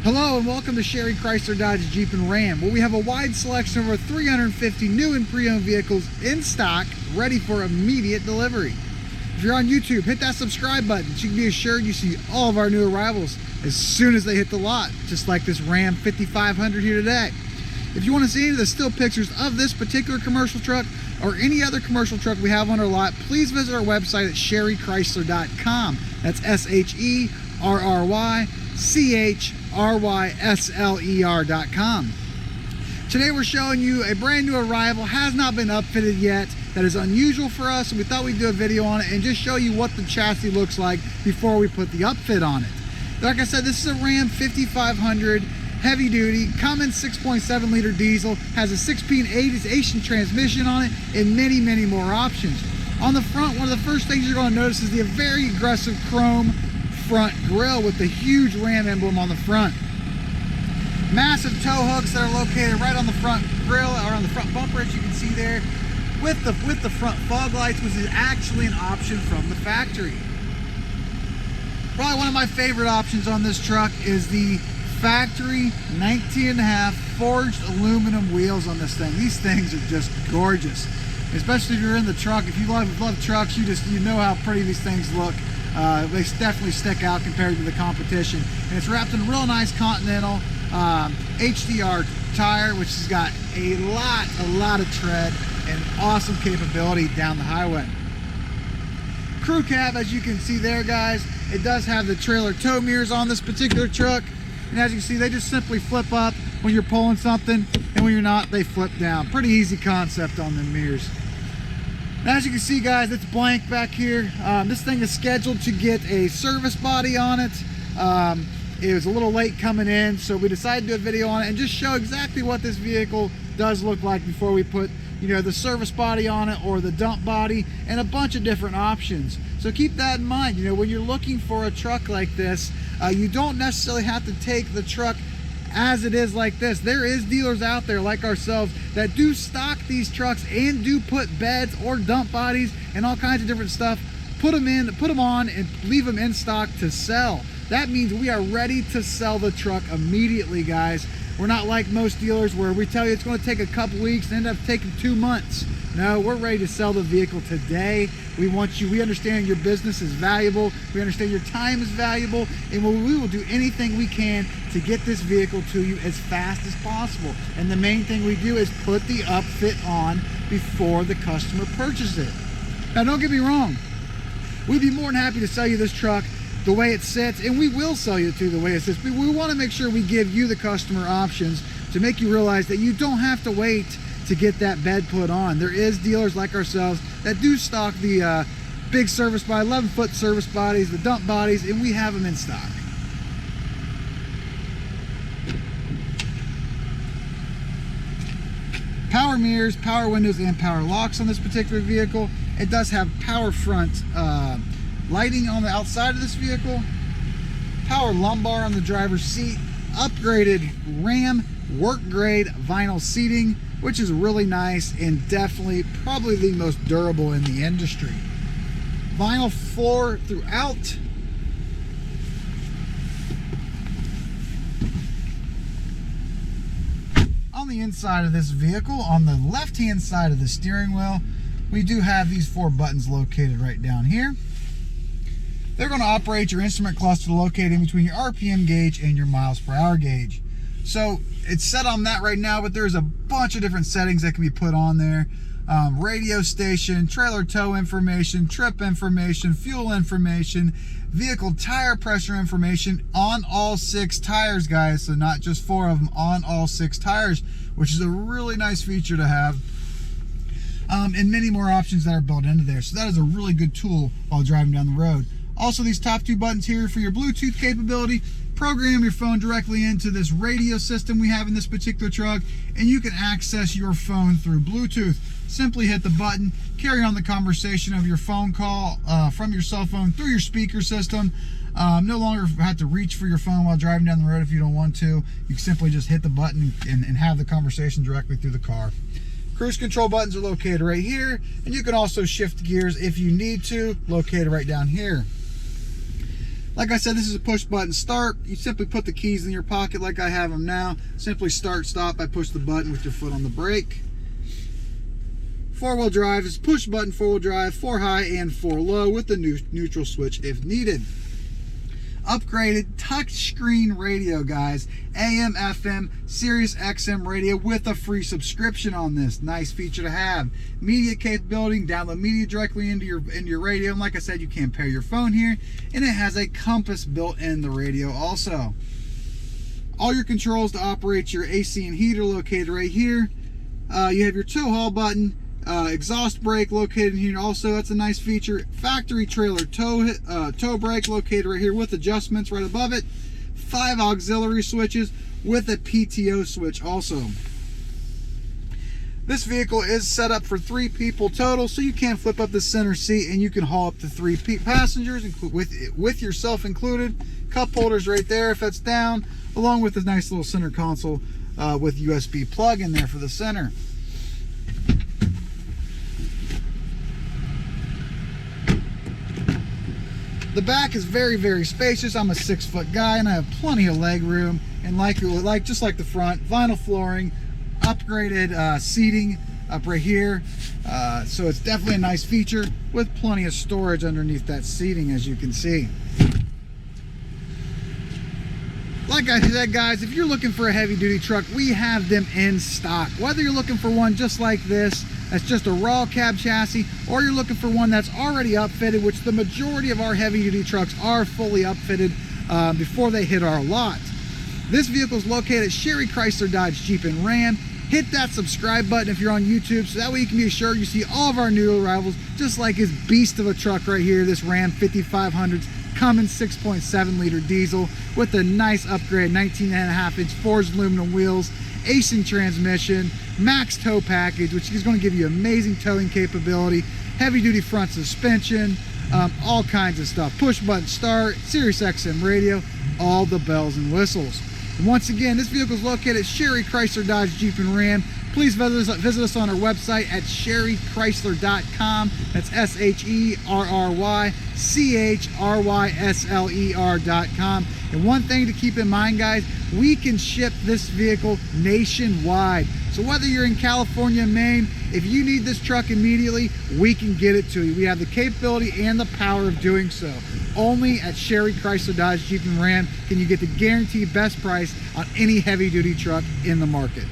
Hello and welcome to Sherry Chrysler Dodge Jeep and Ram, where we have a wide selection of over 350 new and pre-owned vehicles in stock, ready for immediate delivery. If you're on YouTube, hit that subscribe button so you can be assured you see all of our new arrivals as soon as they hit the lot, just like this Ram 5500 here today. If you want to see any of the still pictures of this particular commercial truck or any other commercial truck we have on our lot, please visit our website at sherrychrysler.com. That's SHERRYCHRYSLER.com. Today we're showing you a brand new arrival, has not been upfitted yet, that is unusual for us, and we thought we'd do a video on it and just show you what the chassis looks like before we put the upfit on it. Like I said, this is a Ram 5500 heavy duty Cummins 6.7 liter diesel, has a 6-speed Aisin transmission on it, and many more options. On the front, one of the first things you're going to notice is the very aggressive chrome front grille with the huge Ram emblem on the front. Massive tow hooks that are located right on the front grille or on the front bumper, as you can see there, with the front fog lights, which is actually an option from the factory. Probably one of my favorite options on this truck is the factory 19.5 forged aluminum wheels on this thing. These things are just gorgeous, especially if you're in the truck. If you love trucks, you know how pretty these things look. They definitely stick out compared to the competition, and it's wrapped in a real nice Continental HDR tire, which has got a lot of tread and awesome capability down the highway. Crew cab, as you can see there, guys, it does have the trailer tow mirrors on this particular truck, and as you can see, they just simply flip up when you're pulling something, and when you're not, they flip down. Pretty easy concept on the mirrors. Now, as you can see, guys, it's blank back here. This thing is scheduled to get a service body on it. It was a little late coming in, so we decided to do a video on it and just show exactly what this vehicle does look like before we put, the service body on it or the dump body, and a bunch of different options. So keep that in mind. When you're looking for a truck like this, you don't necessarily have to take the truck as it is like this. There is dealers out there like ourselves that do stock these trucks and do put beds or dump bodies and all kinds of different stuff, put them on and leave them in stock to sell. That means we are ready to sell the truck immediately, guys. We're not like most dealers where we tell you it's going to take a couple weeks and end up taking 2 months. No, we're ready to sell the vehicle today. We understand your business is valuable. We understand your time is valuable, and we will do anything we can to get this vehicle to you as fast as possible. And the main thing we do is put the upfit on before the customer purchases it. Now, don't get me wrong. We'd be more than happy to sell you this truck the way it sits, and we will sell you to the way it sits. But we want to make sure we give you, the customer, options to make you realize that you don't have to wait to get that bed put on. There is dealers like ourselves that do stock the big service body, 11-foot service bodies, the dump bodies, and we have them in stock. Power mirrors, power windows, and power locks on this particular vehicle. It does have power front lighting on the outside of this vehicle, power lumbar on the driver's seat, upgraded Ram work grade vinyl seating, which is really nice and definitely probably the most durable in the industry. Vinyl floor throughout. On the inside of this vehicle, on the left hand side of the steering wheel, we do have these 4 buttons located right down here. They're going to operate your instrument cluster located in between your RPM gauge and your miles per hour gauge. So it's set on that right now, but there's a bunch of different settings that can be put on there. Radio station, trailer tow information, trip information, fuel information, vehicle tire pressure information on all 6 tires, guys. So not just 4 of them, on all 6 tires, which is a really nice feature to have. And many more options that are built into there. So that is a really good tool while driving down the road. Also, these top 2 buttons here for your Bluetooth capability. Program your phone directly into this radio system we have in this particular truck, and you can access your phone through Bluetooth. Simply hit the button, carry on the conversation of your phone call from your cell phone through your speaker system. No longer have to reach for your phone while driving down the road if you don't want to. You can simply just hit the button and have the conversation directly through the car. Cruise control buttons are located right here, and you can also shift gears if you need to, located right down here. Like I said, this is a push button start. You simply put the keys in your pocket like I have them now. Simply start, stop by push the button with your foot on the brake. Four-wheel drive is push button four-wheel drive, 4 high and 4 low with the neutral switch if needed. Upgraded touchscreen radio, guys. AM, FM, Sirius XM radio with a free subscription on this. Nice feature to have. Media capability, download media directly into your radio. And like I said, you can pair your phone here. And it has a compass built in the radio also. All your controls to operate your AC and heater located right here. You have your tow haul button. Exhaust brake located in here also. That's a nice feature. Factory trailer tow brake located right here with adjustments right above it. 5 auxiliary switches with a PTO switch also. This vehicle is set up for 3 people total, so you can flip up the center seat and you can haul up to 3 passengers with yourself included. Cup holders right there if that's down, along with this nice little center console with USB plug in there for the center. The back is very, very spacious. I'm a 6-foot guy and I have plenty of leg room. And just like the front, vinyl flooring, upgraded seating up right here. So it's definitely a nice feature with plenty of storage underneath that seating, as you can see. Like I said, guys, if you're looking for a heavy duty truck, we have them in stock. Whether you're looking for one just like this, that's just a raw cab chassis, or you're looking for one that's already upfitted, which the majority of our heavy duty trucks are fully upfitted before they hit our lot. This vehicle is located at Sherry Chrysler Dodge Jeep and Ram. Hit that subscribe button if you're on YouTube, so that way you can be assured you see all of our new arrivals, just like his beast of a truck right here, this Ram 5500's Cummins 6.7 liter diesel with a nice upgrade 19.5-inch forged aluminum wheels, Aisin transmission, max tow package, which is going to give you amazing towing capability, heavy duty front suspension, all kinds of stuff, push button start, Sirius XM radio, all the bells and whistles. And once again, this vehicle is located at Sherry Chrysler Dodge Jeep and Ram. Please visit us on our website at sherrychrysler.com. That's SHERRYCHRYSLER.com. And one thing to keep in mind, guys, we can ship this vehicle nationwide. So whether you're in California, Maine, if you need this truck immediately, we can get it to you. We have the capability and the power of doing so. Only at Sherry Chrysler Dodge Jeep and Ram can you get the guaranteed best price on any heavy duty truck in the market.